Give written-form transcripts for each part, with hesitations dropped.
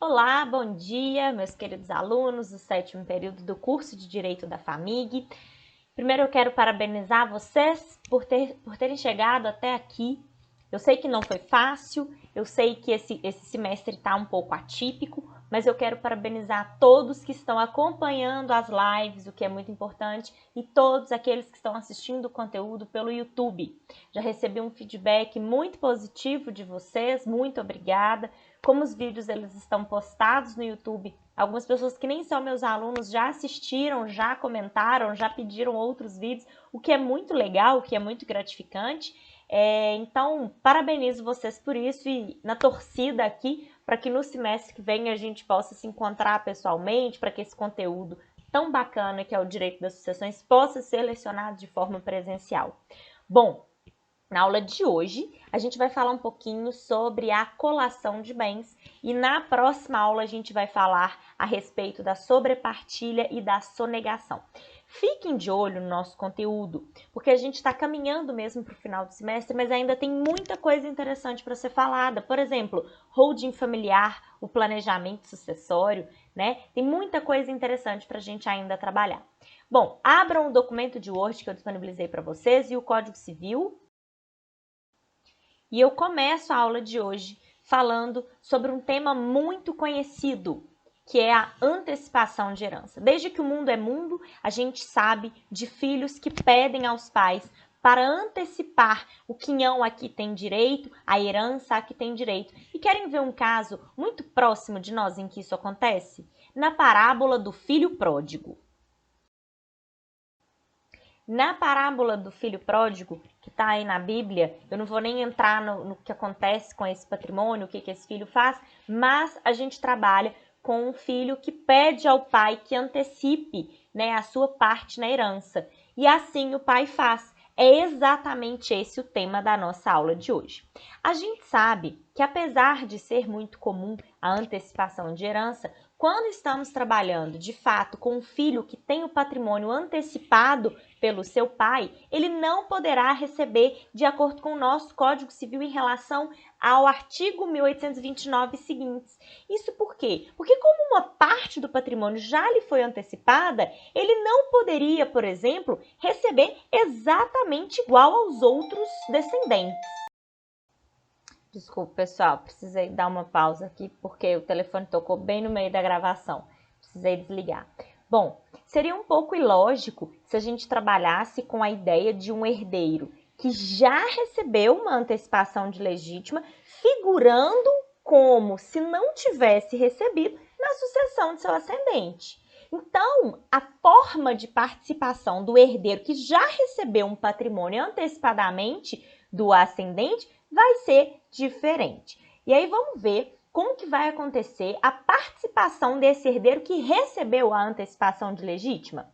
Olá, bom dia, meus queridos alunos do 7º período do curso de Direito da FAMIG. Primeiro eu quero parabenizar vocês por terem chegado até aqui. Eu sei que não foi fácil, eu sei que esse semestre está um pouco atípico, mas eu quero parabenizar todos que estão acompanhando as lives, o que é muito importante, e todos aqueles que estão assistindo o conteúdo pelo YouTube. Já recebi um feedback muito positivo de vocês, muito obrigada. Como os vídeos eles estão postados no YouTube, algumas pessoas que nem são meus alunos já assistiram, já comentaram, já pediram outros vídeos, o que é muito legal, o que é muito gratificante. Então, parabenizo vocês por isso e na torcida aqui para que no semestre que vem a gente possa se encontrar pessoalmente, para que esse conteúdo tão bacana que é o direito das sucessões possa ser lecionado de forma presencial. Bom, na aula de hoje, a gente vai falar um pouquinho sobre a colação de bens e na próxima aula a gente vai falar a respeito da sobrepartilha e da sonegação. Fiquem de olho no nosso conteúdo, porque a gente está caminhando mesmo para o final do semestre, mas ainda tem muita coisa interessante para ser falada. Por exemplo, holding familiar, o planejamento sucessório, né? Tem muita coisa interessante para a gente ainda trabalhar. Bom, abram o documento de Word que eu disponibilizei para vocês e o Código Civil. E eu começo a aula de hoje falando sobre um tema muito conhecido, que é a antecipação de herança. Desde que o mundo é mundo, a gente sabe de filhos que pedem aos pais para antecipar o quinhão a que tem direito, a herança a que tem direito. E querem ver um caso muito próximo de nós em que isso acontece? Na parábola do filho pródigo. Na parábola do filho pródigo, que está aí na Bíblia, eu não vou nem entrar no que acontece com esse patrimônio, o que esse filho faz, mas a gente trabalha com um filho que pede ao pai que antecipe, né, a sua parte na herança. E assim o pai faz. É exatamente esse o tema da nossa aula de hoje. A gente sabe que, apesar de ser muito comum a antecipação de herança, quando estamos trabalhando, de fato, com um filho que tem o patrimônio antecipado pelo seu pai, ele não poderá receber de acordo com o nosso Código Civil em relação ao artigo 1829 e seguintes. Isso por quê? Porque como uma parte do patrimônio já lhe foi antecipada, ele não poderia, por exemplo, receber exatamente igual aos outros descendentes. Desculpa, pessoal, precisei dar uma pausa aqui porque o telefone tocou bem no meio da gravação. Precisei desligar. Bom, seria um pouco ilógico se a gente trabalhasse com a ideia de um herdeiro que já recebeu uma antecipação de legítima, figurando como se não tivesse recebido na sucessão de seu ascendente. Então, a forma de participação do herdeiro que já recebeu um patrimônio antecipadamente do ascendente vai ser diferente. E aí vamos ver como que vai acontecer a participação desse herdeiro que recebeu a antecipação de legítima.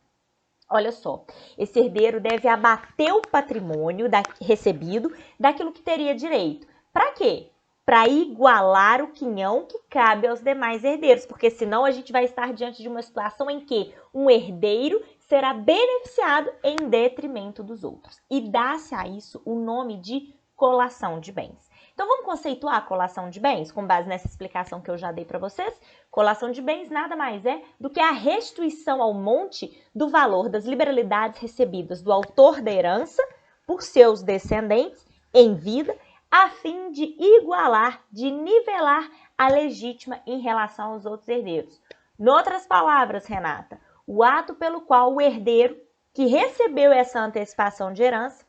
Olha só, esse herdeiro deve abater o patrimônio recebido daquilo que teria direito. Para quê? Para igualar o quinhão que cabe aos demais herdeiros, porque senão a gente vai estar diante de uma situação em que um herdeiro será beneficiado em detrimento dos outros. E dá-se a isso o nome de colação de bens. Então, vamos conceituar a colação de bens com base nessa explicação que eu já dei para vocês? Colação de bens nada mais é do que a restituição ao monte do valor das liberalidades recebidas do autor da herança por seus descendentes em vida, a fim de igualar, de nivelar a legítima em relação aos outros herdeiros. Em outras palavras, Renata, o ato pelo qual o herdeiro que recebeu essa antecipação de herança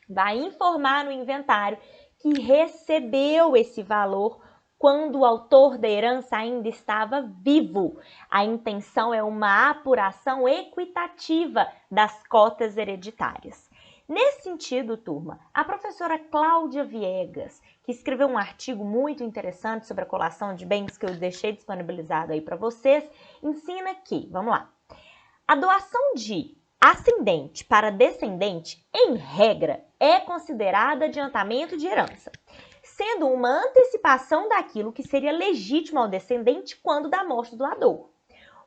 vai informar no inventário que recebeu esse valor quando o autor da herança ainda estava vivo. A intenção é uma apuração equitativa das cotas hereditárias. Nesse sentido, turma, a professora Cláudia Viegas, que escreveu um artigo muito interessante sobre a colação de bens que eu deixei disponibilizado aí para vocês, ensina que, vamos lá, a doação de ascendente para descendente, em regra, é considerada adiantamento de herança, sendo uma antecipação daquilo que seria legítimo ao descendente quando da morte do doador.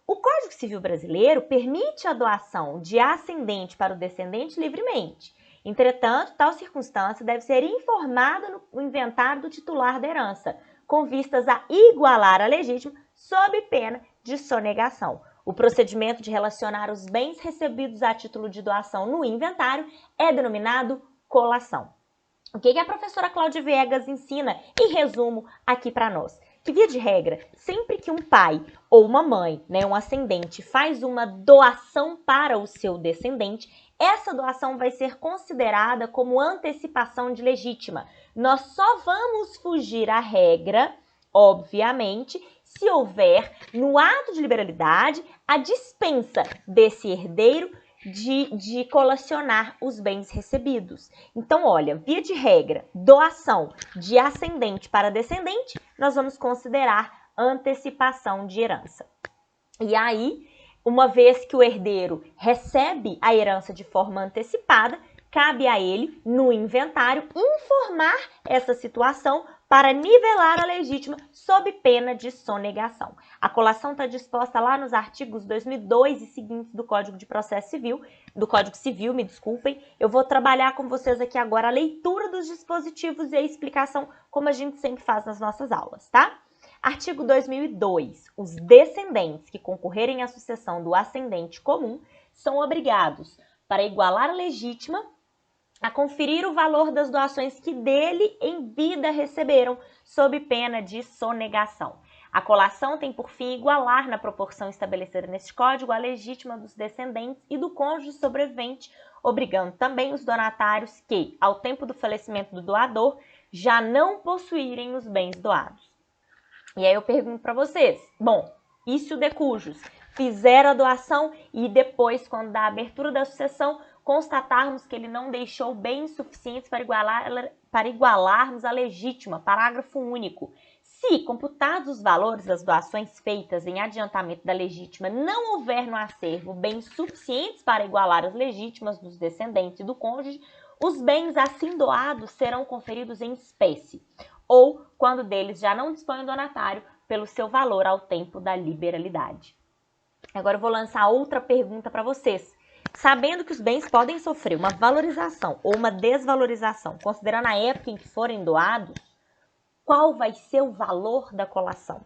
O Código Civil Brasileiro permite a doação de ascendente para o descendente livremente. Entretanto, tal circunstância deve ser informada no inventário do titular da herança, com vistas a igualar a legítima sob pena de sonegação. O procedimento de relacionar os bens recebidos a título de doação no inventário é denominado colação. O que a professora Cláudia Viegas ensina, em resumo, aqui para nós? Que, via de regra, sempre que um pai ou uma mãe, né, um ascendente, faz uma doação para o seu descendente, essa doação vai ser considerada como antecipação de legítima. Nós só vamos fugir à regra, obviamente, se houver, no ato de liberalidade, a dispensa desse herdeiro de colacionar os bens recebidos. Então, olha, via de regra, doação de ascendente para descendente, nós vamos considerar antecipação de herança. E aí, uma vez que o herdeiro recebe a herança de forma antecipada, cabe a ele, no inventário, informar essa situação para nivelar a legítima sob pena de sonegação. A colação está disposta lá nos artigos 2002 e seguintes do Código de Processo Civil, do Código Civil, me desculpem. Eu vou trabalhar com vocês aqui agora a leitura dos dispositivos e a explicação, como a gente sempre faz nas nossas aulas, tá? Artigo 2002. Os descendentes que concorrerem à sucessão do ascendente comum são obrigados, para igualar a legítima, a conferir o valor das doações que dele em vida receberam, sob pena de sonegação. A colação tem por fim igualar, na proporção estabelecida neste código, a legítima dos descendentes e do cônjuge sobrevivente, obrigando também os donatários que, ao tempo do falecimento do doador, já não possuírem os bens doados. E aí eu pergunto para vocês, bom, e se o de cujos fizer a doação e depois, quando da abertura da sucessão, constatarmos que ele não deixou bens suficientes para igualarmos a legítima, parágrafo único. Se, computados os valores das doações feitas em adiantamento da legítima, não houver no acervo bens suficientes para igualar as legítimas dos descendentes e do cônjuge, os bens assim doados serão conferidos em espécie, ou, quando deles já não dispõe o donatário, pelo seu valor ao tempo da liberalidade. Agora eu vou lançar outra pergunta para vocês. Sabendo que os bens podem sofrer uma valorização ou uma desvalorização, considerando a época em que forem doados, qual vai ser o valor da colação?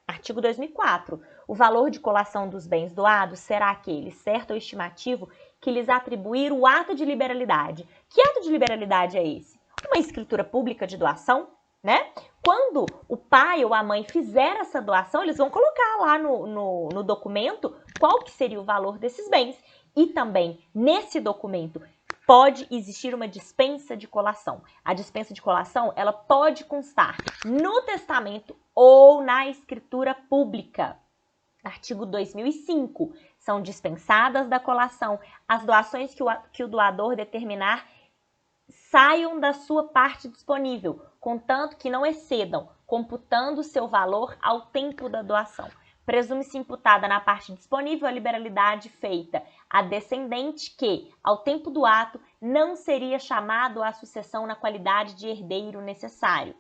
Artigo 2004. O valor de colação dos bens doados será aquele certo ou estimativo que lhes atribuir o ato de liberalidade. Que ato de liberalidade é esse? Uma escritura pública de doação, né? Quando o pai ou a mãe fizer essa doação, eles vão colocar lá no documento qual que seria o valor desses bens. E também, nesse documento, pode existir uma dispensa de colação. A dispensa de colação, ela pode constar no testamento ou na escritura pública. Artigo 2005. São dispensadas da colação as doações que o doador determinar saiam da sua parte disponível, contanto que não excedam, computando seu valor ao tempo da doação. Presume-se imputada na parte disponível a liberalidade feita a descendente que, ao tempo do ato, não seria chamado à sucessão na qualidade de herdeiro necessário.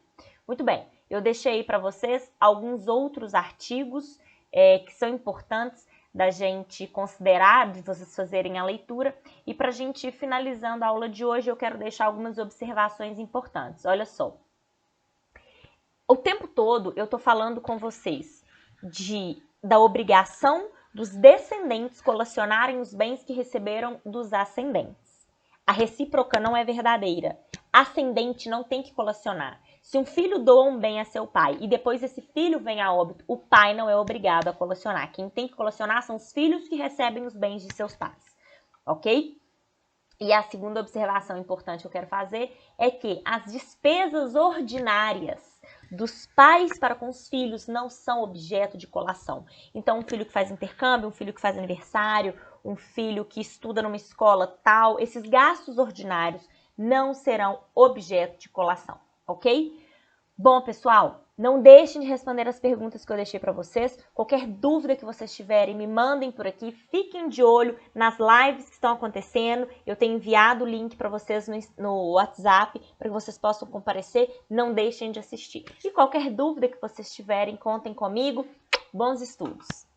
Muito bem, eu deixei aí para vocês alguns outros artigos que são importantes da gente considerar, de vocês fazerem a leitura. E para a gente ir finalizando a aula de hoje, eu quero deixar algumas observações importantes. Olha só, o tempo todo eu estou falando com vocês da obrigação dos descendentes colacionarem os bens que receberam dos ascendentes. A recíproca não é verdadeira. Ascendente não tem que colacionar. Se um filho doa um bem a seu pai e depois esse filho vem a óbito, o pai não é obrigado a colacionar. Quem tem que colacionar são os filhos que recebem os bens de seus pais, ok? E a segunda observação importante que eu quero fazer é que as despesas ordinárias dos pais para com os filhos não são objeto de colação. Então, um filho que faz intercâmbio, um filho que faz aniversário, um filho que estuda numa escola tal, esses gastos ordinários não serão objeto de colação, ok? Bom, pessoal, não deixem de responder as perguntas que eu deixei para vocês. Qualquer dúvida que vocês tiverem, me mandem por aqui. Fiquem de olho nas lives que estão acontecendo. Eu tenho enviado o link para vocês no WhatsApp para que vocês possam comparecer. Não deixem de assistir. E qualquer dúvida que vocês tiverem, contem comigo. Bons estudos!